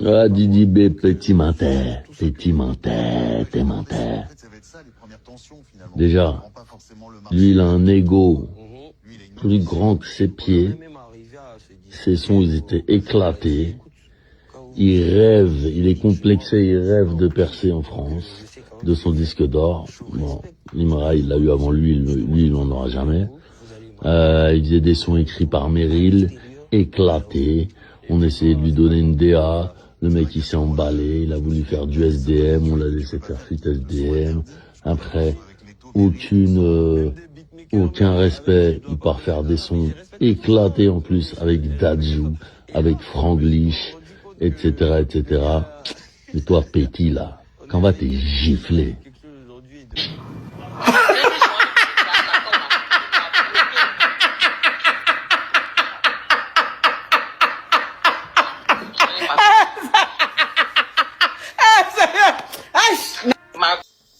Ah, Didi B, petit menteur, t'es menteur. Déjà, lui, il a un ego plus grand que ses pieds. Ses sons, ils étaient éclatés. Il rêve, il est complexé, il rêve de percer en France, de son disque d'or. Bon, Imra, il l'a eu avant lui, lui, il n'en aura jamais. Il faisait des sons écrits par Meryl, éclatés. On essayait de lui donner une DA. Le mec, il s'est emballé. Il a voulu faire du SDM. On l'a laissé faire suite SDM. Après, aucun respect. Il part faire des sons éclatés en plus avec Dadju, avec Franglish, etc., etc. Mais toi, Petit, là, quand va t'es giflé?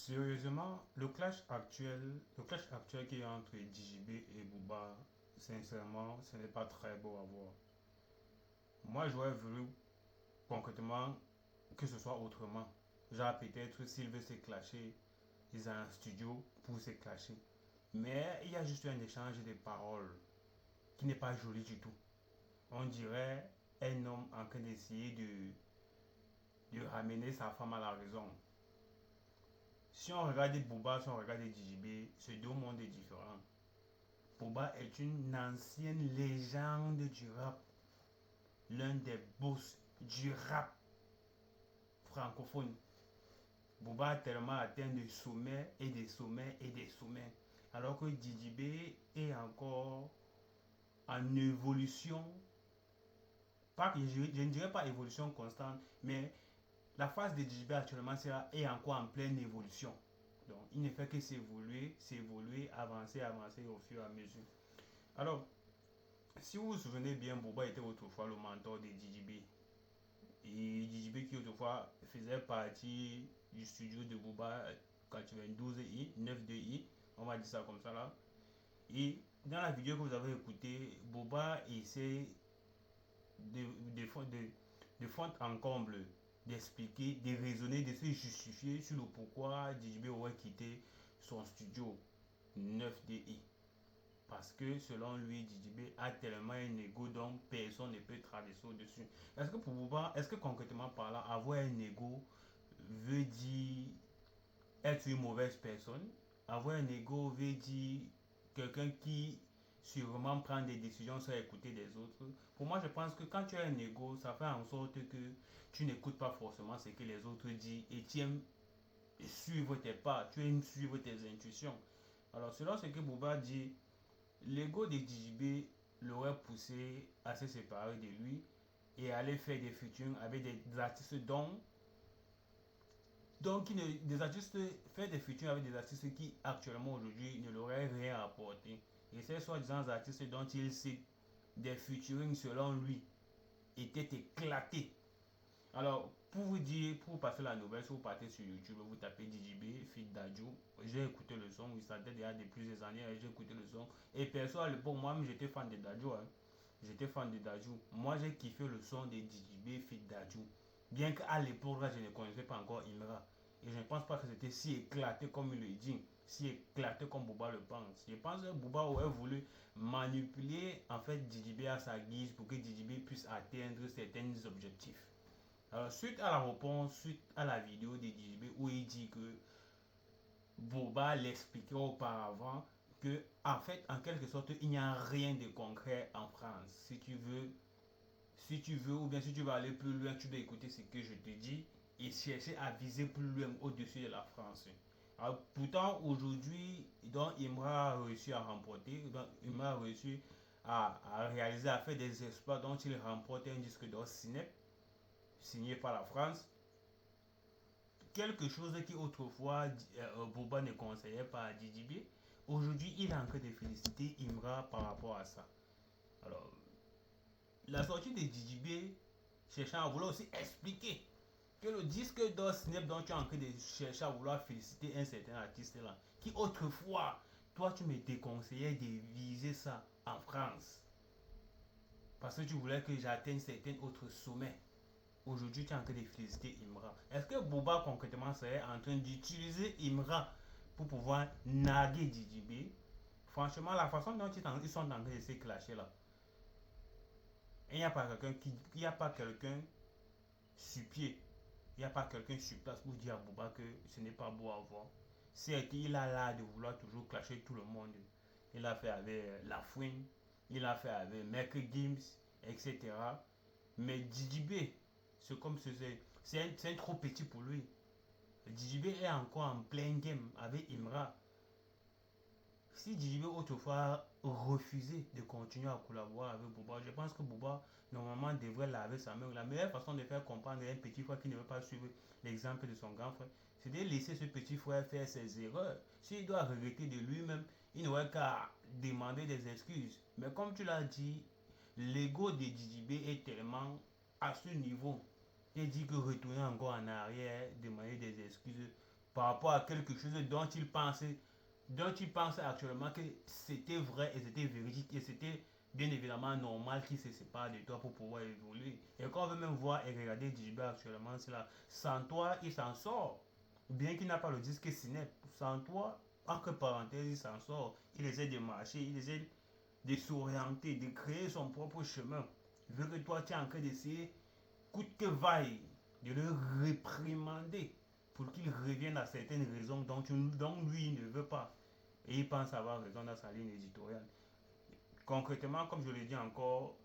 Sérieusement, le clash actuel qui est entre DJB et Booba, sincèrement, ce n'est pas très beau à voir. Moi, j'aurais voulu concrètement que ce soit autrement. Genre, peut-être s'ils veulent se clasher, ils ont un studio pour se clasher. Mais il y a juste un échange de paroles qui n'est pas joli du tout. On dirait un homme en train d'essayer de ramener sa femme à la raison. Si on regarde Booba, si on regarde DJB, c'est deux mondes différents. Booba est une ancienne légende du rap, l'un des boss du rap francophone. Booba a tellement atteint des sommets et des sommets et des sommets, alors que DJB est encore en évolution. Pas, je ne dirais pas évolution constante, mais la phase de DJB actuellement est encore en pleine évolution. Donc, il ne fait que s'évoluer, avancer au fur et à mesure. Alors, si vous vous souvenez bien, Booba était autrefois le mentor de DJB. Et DJB qui autrefois faisait partie du studio de Booba 92i, 9i, on va dire ça comme ça là. Et dans la vidéo que vous avez écoutée, Booba essaie de fond en comble, d'expliquer, de raisonner, de se justifier sur le pourquoi DJB aurait quitté son studio 9DI. Parce que selon lui, DJB a tellement un ego dont personne ne peut traverser au-dessus. Est-ce que pour Booba, est-ce que concrètement parlant, avoir un ego veut dire être une mauvaise personne? Avoir un ego veut dire quelqu'un qui sûrement prend des décisions sans écouter les autres? Pour moi, je pense que quand tu as un ego, ça fait en sorte que tu n'écoutes pas forcément ce que les autres disent et tu aimes suivre tes pas, tu aimes suivre tes intuitions. Alors, selon ce que Booba dit, l'ego de DJB l'aurait poussé à se séparer de lui et à aller faire des featuring avec des artistes des artistes faire des featuring avec des artistes qui actuellement aujourd'hui ne l'auraient rien apporté. Et ces soi-disant artistes dont il cite des featuring selon lui étaient éclatés. Alors, pour vous dire, pour passer la nouvelle, si vous partez sur YouTube, vous tapez DJB, Fit Dadju. J'ai écouté le son, oui, ça date déjà de plusieurs années, j'ai écouté le son. Et perso, à l'époque, moi, j'étais fan de Dadju. Hein. J'étais fan de Dadju. Moi, j'ai kiffé le son de DJB, Fit Dadju. Bien qu'à l'époque, là, je ne connaissais pas encore Imra. Et je ne pense pas que c'était si éclaté comme il le dit, si éclaté comme Booba le pense. Je pense que Booba aurait voulu manipuler, en fait, DJB à sa guise pour que DJB puisse atteindre certains objectifs. Alors, suite à la réponse, suite à la vidéo de DJB où il dit que Booba l'expliquait auparavant que, en fait, en quelque sorte, il n'y a rien de concret en France. Si tu veux, ou bien si tu veux aller plus loin, tu dois écouter ce que je te dis et chercher à viser plus loin au-dessus de la France. Alors, pourtant, aujourd'hui, Imra a réussi à remporter, Imra a réussi à réaliser, à faire des exploits dont il remporte un disque d'or signé par la France. Quelque chose qui autrefois Booba ne conseillait pas à DJB. Aujourd'hui, il est en train de féliciter Imra par rapport à ça. Alors, la sortie de DJB cherchant à vouloir aussi expliquer que le disque d'or Snap dont tu es en train de chercher à vouloir féliciter un certain artiste là, qui autrefois, toi tu me déconseillais de viser ça en France. Parce que tu voulais que j'atteigne certains autres sommets. aujourd'hui tu es en train de féliciter Imra. Est-ce que Booba concrètement serait en train d'utiliser Imra pour pouvoir naguer Djidjibé? Franchement, la façon dont ils sont en train de se clasher là, il n'y a pas quelqu'un il n'y a pas quelqu'un sur pied, il n'y a pas quelqu'un sur place pour dire à Booba que ce n'est pas beau à voir. C'est qu'il a l'air de vouloir toujours clasher tout le monde. Il a fait avec La Fouine, il a fait avec Maître Gims, etc. Mais Djidjibé, c'est comme si c'est trop petit pour lui. Djidjibé est encore en plein game avec Imra. Si Djidjibé autrefois refusait de continuer à collaborer avec Booba, je pense que Booba normalement devrait laver sa main. La meilleure façon de faire comprendre à un petit frère qui ne veut pas suivre l'exemple de son grand frère, c'est de laisser ce petit frère faire ses erreurs. S'il doit regretter de lui-même, il n'aurait qu'à demander des excuses. Mais comme tu l'as dit, l'ego de Djidjibé est tellement à ce niveau. Il dit que retourner encore en arrière, demander des excuses par rapport à quelque chose dont il pense actuellement que c'était vrai et c'était véridique et c'était bien évidemment normal qu'il se sépare de toi pour pouvoir évoluer. Et quand on veut même voir et regarder Djibé actuellement, c'est là. Sans toi, il s'en sort. Bien qu'il n'a pas le disque Cinep, sans toi, entre parenthèses, il s'en sort. Il essaie de marcher, il essaie de s'orienter, de créer son propre chemin. Vu que toi, tu es en train d'essayer, coûte que vaille, de le réprimander pour qu'il revienne à certaines raisons dont lui ne veut pas. Et il pense avoir raison dans sa ligne éditoriale. Concrètement, comme je l'ai dit encore,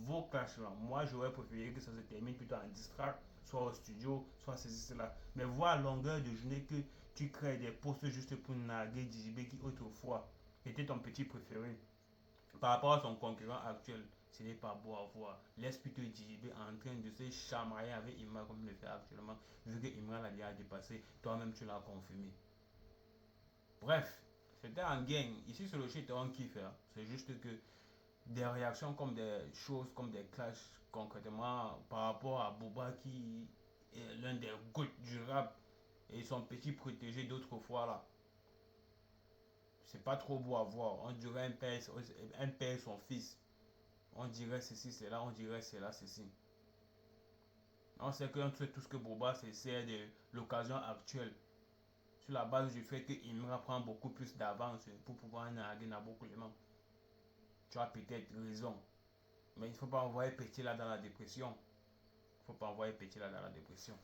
vos clashs là, moi j'aurais préféré que ça se termine plutôt en distract, soit au studio, soit ceci, cela. Mais voir à longueur de journée que tu crées des posts juste pour naguer Djibé qui autrefois était ton petit préféré par rapport à son concurrent actuel, ce n'est pas beau à voir. Laisse plutôt Djibé en train de se chamailler avec Imra comme il le fait actuellement, vu que Imra l'a déjà dépassé, toi-même tu l'as confirmé. Bref, c'était un gain. Ici sur le shit, on kiffe. Hein. C'est juste que des réactions comme des choses, comme des clashs, concrètement, par rapport à Boba qui est l'un des gouttes du rap et son petit protégé d'autrefois là. C'est pas trop beau à voir. On dirait un père et son fils. On dirait ceci, c'est là, on dirait c'est là, ceci. On sait que tout ce que Boba c'est de l'occasion actuelle. Sur la base du fait que Imra prend beaucoup plus d'avance pour pouvoir narguer Naboko Clément. Tu as peut-être raison. Mais il ne faut pas envoyer Petit là dans la dépression. Il ne faut pas envoyer Petit là dans la dépression.